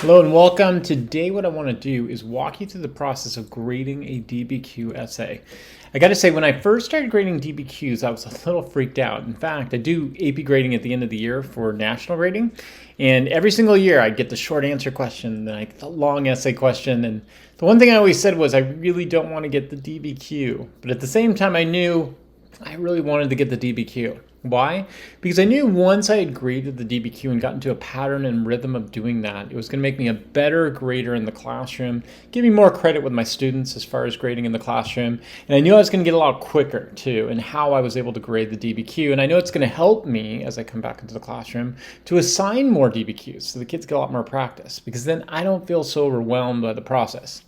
Hello and welcome. Today what I want to do is walk you through the process of grading a DBQ essay. I got to say, when I first started grading DBQs, I was a little freaked out. In fact, I do AP grading at the end of the year for national grading, and every single year I'd get the short answer question, then I get the long essay question, and the one thing I always said was I really don't want to get the DBQ, but at the same time I knew I really wanted to get the DBQ. Why? Because I knew once I had graded the DBQ and got into a pattern and rhythm of doing that, it was going to make me a better grader in the classroom, give me more credit with my students as far as grading in the classroom, and I knew I was going to get a lot quicker too in how I was able to grade the DBQ, and I know it's going to help me as I come back into the classroom to assign more DBQs so the kids get a lot more practice, because then I don't feel so overwhelmed by the process.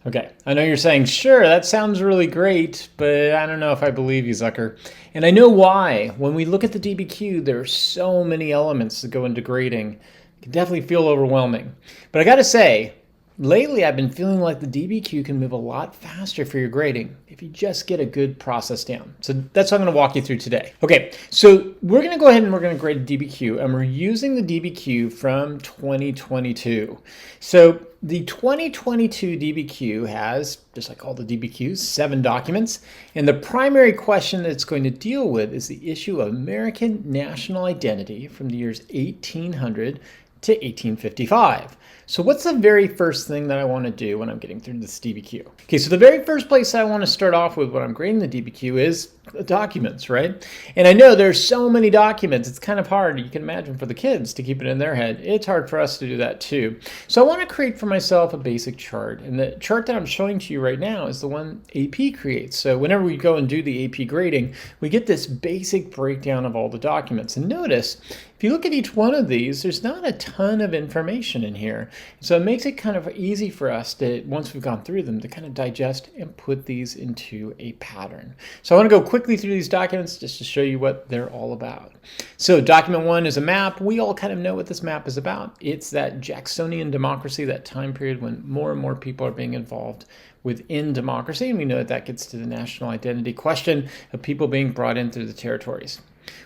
Okay, I know you're saying, sure, that sounds really great, but I don't know if I believe you, Zucker. And I know why. When we look at the DBQ, there are so many elements that go into grading. It can definitely feel overwhelming. But I gotta say, lately I've been feeling like the DBQ can move a lot faster for your grading if you just get a good process down. So that's what I'm going to walk you through today. Okay, so we're going to go ahead and we're going to grade the DBQ, and we're using the DBQ from 2022. So the 2022 DBQ has, just like all the DBQs, 7 documents, and the primary question that it's going to deal with is the issue of American national identity from the years 1800 to 1855. So what's the very first thing that I want to do when I'm getting through this DBQ? Okay, so the very first place I want to start off with when I'm grading the DBQ is the documents, right? And I know there's so many documents, it's kind of hard, you can imagine, for the kids to keep it in their head. It's hard for us to do that too. So I want to create for myself a basic chart, and the chart that I'm showing to you right now is the one AP creates. So whenever we go and do the AP grading, we get this basic breakdown of all the documents. And notice, if you look at each one of these, there's not a ton of information in here. So it makes it kind of easy for us to, once we've gone through them, to kind of digest and put these into a pattern. So I want to go quickly through these documents just to show you what they're all about. So document 1 is a map. We all kind of know what this map is about. It's that Jacksonian democracy, that time period when more and more people are being involved within democracy. And we know that that gets to the national identity question of people being brought in through the territories.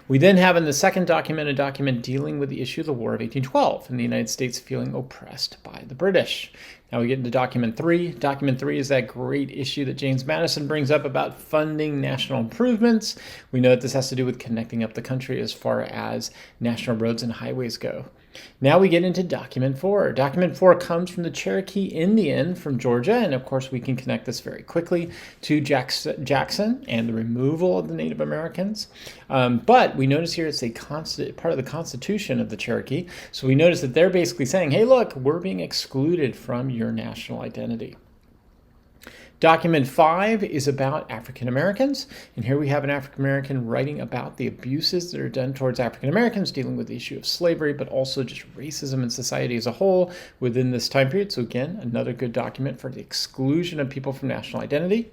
We then have in the second document a document dealing with the issue of the War of 1812 and the United States feeling oppressed by the British. Now we get into document 3. Document 3 is that great issue that James Madison brings up about funding national improvements. We know that this has to do with connecting up the country as far as national roads and highways go. Now we get into document 4. Document 4 comes from the Cherokee Indian from Georgia, and of course we can connect this very quickly to Jackson and the removal of the Native Americans. But we notice here it's a part of the Constitution of the Cherokee, so we notice that they're basically saying, hey look, we're being excluded from your national identity. Document 5 is about African Americans, and here we have an African American writing about the abuses that are done towards African Americans, dealing with the issue of slavery, but also just racism in society as a whole within this time period. So again, another good document for the exclusion of people from national identity.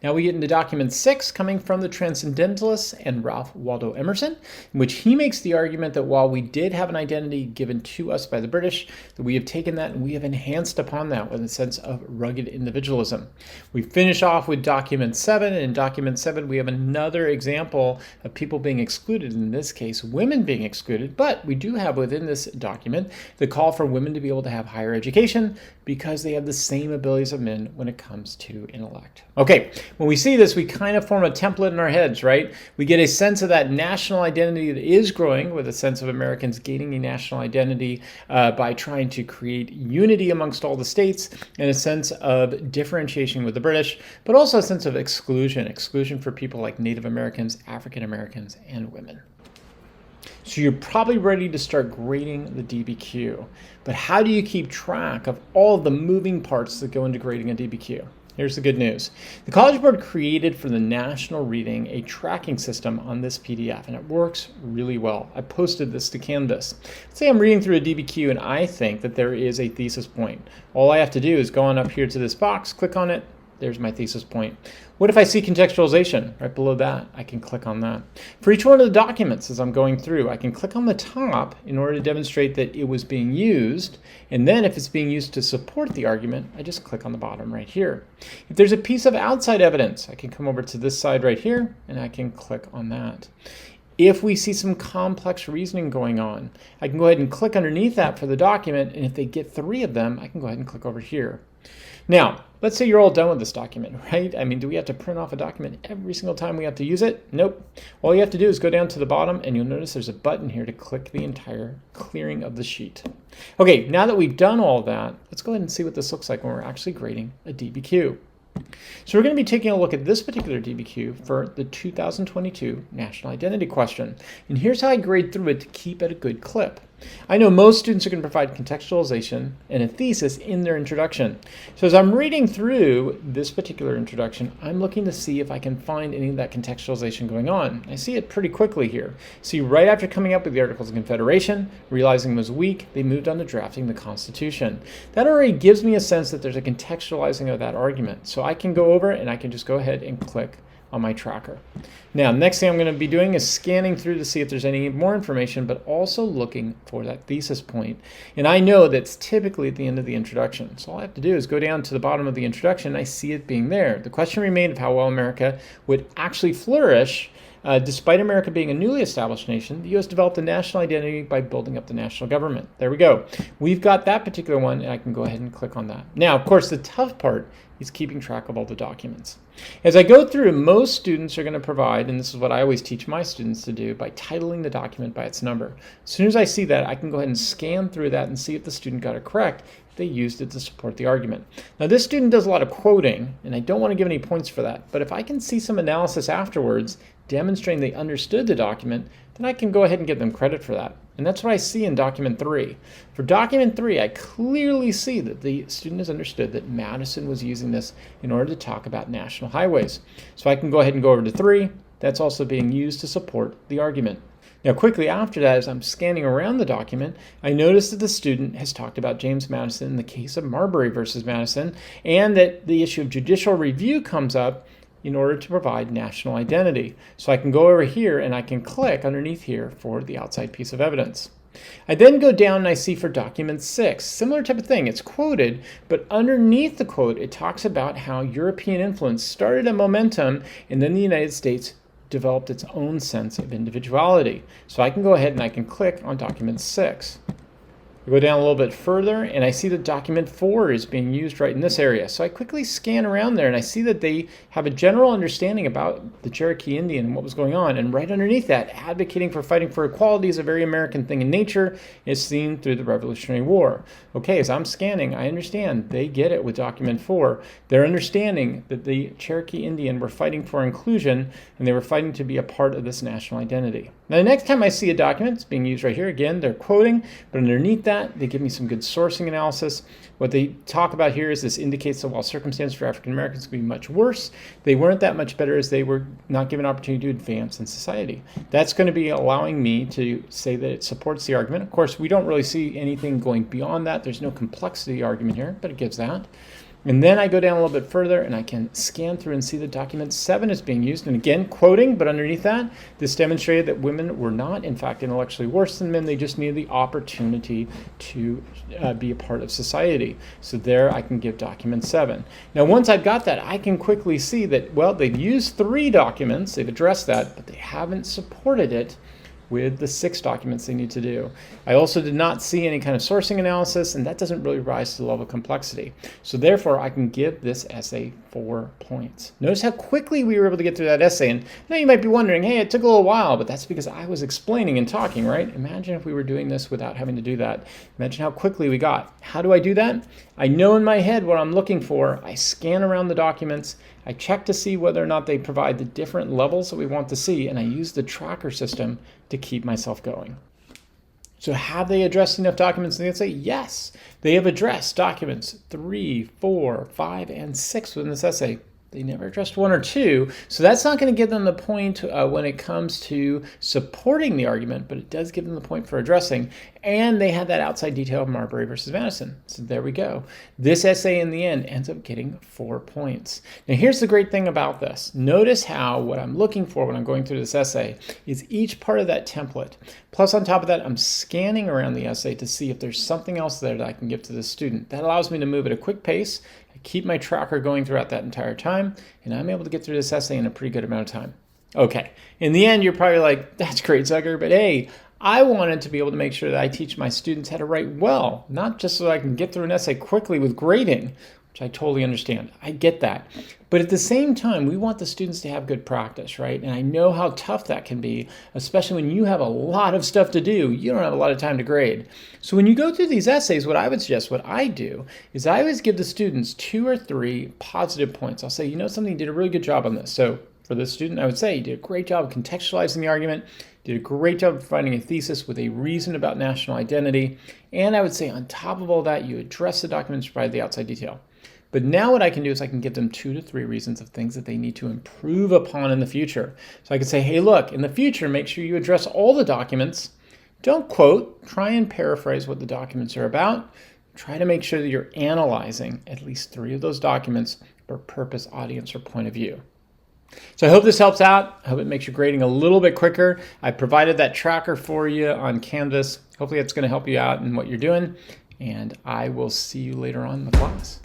Now we get into document 6, coming from the Transcendentalists and Ralph Waldo Emerson, in which he makes the argument that while we did have an identity given to us by the British, that we have taken that and we have enhanced upon that with a sense of rugged individualism. We finish off with document 7, and in document 7 we have another example of people being excluded, in this case women being excluded, but we do have within this document the call for women to be able to have higher education because they have the same abilities of men when it comes to intellect. Okay, when we see this, we kind of form a template in our heads, right? We get a sense of that national identity that is growing, with a sense of Americans gaining a national identity by trying to create unity amongst all the states, and a sense of differentiation with the British, but also a sense of exclusion for people like Native Americans, African Americans, and women. So you're probably ready to start grading the DBQ, but how do you keep track of all of the moving parts that go into grading a DBQ? Here's the good news. The College Board created for the National Reading a tracking system on this PDF, and it works really well. I posted this to Canvas. Let's say I'm reading through a DBQ and I think that there is a thesis point. All I have to do is go on up here to this box, click on it, there's my thesis point. What if I see contextualization right below that? I can click on that. For each one of the documents as I'm going through, I can click on the top in order to demonstrate that it was being used, and then if it's being used to support the argument, I just click on the bottom right here. If there's a piece of outside evidence, I can come over to this side right here and I can click on that. If we see some complex reasoning going on, I can go ahead and click underneath that for the document, and if they get 3 of them, I can go ahead and click over here. Now, let's say you're all done with this document, right? I mean, do we have to print off a document every single time we have to use it? Nope. All you have to do is go down to the bottom, and you'll notice there's a button here to click the entire clearing of the sheet. Okay, now that we've done all that, let's go ahead and see what this looks like when we're actually grading a DBQ. So we're going to be taking a look at this particular DBQ for the 2022 National Identity question. And here's how I grade through it to keep at a good clip. I know most students are going to provide contextualization and a thesis in their introduction. So as I'm reading through this particular introduction, I'm looking to see if I can find any of that contextualization going on. I see it pretty quickly here. See, right after coming up with the Articles of Confederation, realizing it was weak, they moved on to drafting the Constitution. That already gives me a sense that there's a contextualizing of that argument. So I can go over and I can just go ahead and click on my tracker. Now, next thing I'm going to be doing is scanning through to see if there's any more information, but also looking for that thesis point. And I know that's typically at the end of the introduction. So all I have to do is go down to the bottom of the introduction, and I see it being there. The question remained of how well America would actually flourish. Despite America being a newly established nation, the U.S. developed a national identity by building up the national government. There we go. We've got that particular one, and I can go ahead and click on that. Now, of course, the tough part is keeping track of all the documents. As I go through, most students are going to provide, and this is what I always teach my students to do, by titling the document by its number. As soon as I see that, I can go ahead and scan through that and see if the student got it correct. They used it to support the argument. Now, this student does a lot of quoting, and I don't want to give any points for that, but if I can see some analysis afterwards demonstrating they understood the document, then I can go ahead and give them credit for that. And that's what I see in document 3. For document 3, I clearly see that the student has understood that Madison was using this in order to talk about national highways. So I can go ahead and go over to 3. That's also being used to support the argument. Now, quickly after that, as I'm scanning around the document, I notice that the student has talked about James Madison in the case of Marbury versus Madison, and that the issue of judicial review comes up in order to provide national identity. So I can go over here and I can click underneath here for the outside piece of evidence. I then go down and I see for document 6, similar type of thing. It's quoted, but underneath the quote, it talks about how European influence started a momentum and then the United States developed its own sense of individuality. So I can go ahead and I can click on document 6. I go down a little bit further and I see that document 4 is being used right in this area. So I quickly scan around there and I see that they have a general understanding about the Cherokee Indian and what was going on. And right underneath that, advocating for fighting for equality is a very American thing in nature. It's seen through the Revolutionary War. Okay, as I'm scanning, I understand they get it with document 4. They're understanding that the Cherokee Indian were fighting for inclusion and they were fighting to be a part of this national identity. Now, the next time I see a document, it's being used right here. Again, they're quoting, but underneath that, they give me some good sourcing analysis. What they talk about here is this indicates that while circumstances for African Americans could be much worse, they weren't that much better as they were not given an opportunity to advance in society. That's going to be allowing me to say that it supports the argument. Of course, we don't really see anything going beyond that. There's no complexity argument here, but it gives that. And then I go down a little bit further and I can scan through and see that document 7 is being used. And again, quoting, but underneath that, this demonstrated that women were not, in fact, intellectually worse than men. They just needed the opportunity to be a part of society. So there I can give document 7. Now, once I've got that, I can quickly see that, well, they've used 3 documents. They've addressed that, but they haven't supported it with the 6 documents they need to do. I also did not see any kind of sourcing analysis, and that doesn't really rise to the level of complexity. So therefore, I can give this essay 4 points. Notice how quickly we were able to get through that essay. And now you might be wondering, hey, it took a little while, but that's because I was explaining and talking, right? Imagine if we were doing this without having to do that. Imagine how quickly we got. How do I do that? I know in my head what I'm looking for. I scan around the documents. I check to see whether or not they provide the different levels that we want to see, and I use the tracker system to keep myself going. So have they addressed enough documents? And they say, yes, they have addressed documents 3, 4, 5, and 6 within this essay. They never addressed 1 or 2, so that's not going to give them the point when it comes to supporting the argument, but it does give them the point for addressing, and they had that outside detail of Marbury versus Madison. So there we go. This essay in the end ends up getting 4 points. Now here's the great thing about this. Notice how what I'm looking for when I'm going through this essay is each part of that template. Plus on top of that, I'm scanning around the essay to see if there's something else there that I can give to the student. That allows me to move at a quick pace, keep my tracker going throughout that entire time, and I'm able to get through this essay in a pretty good amount of time. Okay. In the end, you're probably like, that's great, Zucker, but hey, I wanted to be able to make sure that I teach my students how to write well, not just so I can get through an essay quickly with grading, which I totally understand. I get that. But at the same time, we want the students to have good practice, right? And I know how tough that can be, especially when you have a lot of stuff to do. You don't have a lot of time to grade. So when you go through these essays, what I would suggest, what I do, is I always give the students 2 or 3 positive points. I'll say, you know something, you did a really good job on this. So for this student, I would say, you did a great job of contextualizing the argument, did a great job of finding a thesis with a reason about national identity, and I would say on top of all that, you address the documents, provide the outside detail. But now what I can do is I can give them 2 to 3 reasons of things that they need to improve upon in the future. So I can say, hey, look, in the future, make sure you address all the documents. Don't quote, try and paraphrase what the documents are about. Try to make sure that you're analyzing at least 3 of those documents for purpose, audience, or point of view. So I hope this helps out. I hope it makes your grading a little bit quicker. I provided that tracker for you on Canvas. Hopefully it's going to help you out in what you're doing. And I will see you later on in the class.